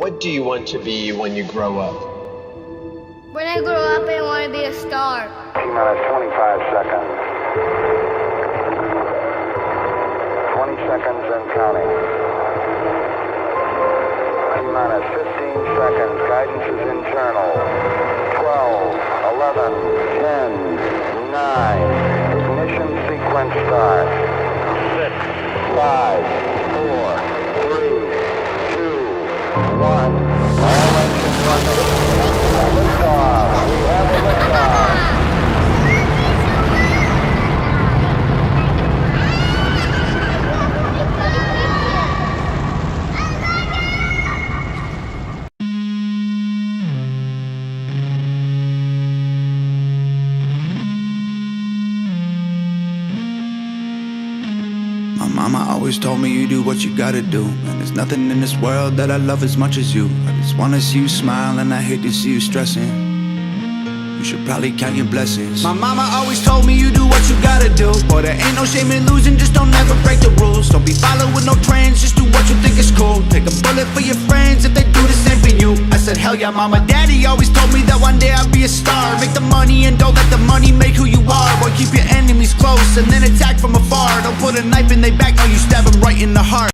What do you want to be when you grow up? When I grow up, I want to be a star. T-minus 25 seconds. 20 seconds and counting. T-minus 15 seconds. Guidance is internal. 12, 11, 10, 9. Ignition sequence start. 6, 5, 4, 3, 2, 1. All engines running. Liftoff. We have a liftoff. My mama always told me you do what you gotta do, and there's nothing in this world that I love as much as you. I just wanna see you smile and I hate to see you stressing. You should probably count your blessings. My mama always told me you do what you gotta do. Boy, there ain't no shame in losing, just don't ever break the rules. Don't be following no trends, just do what you think is cool. Take a bullet for your friends if they do the same for you. I said hell yeah, mama. Daddy always told me that one day I'd be a star. Make the money and don't let the money make who you are. Boy, keep your enemies close and then attack from afar. Don't put a knife in their back, no, you stab them right in the heart.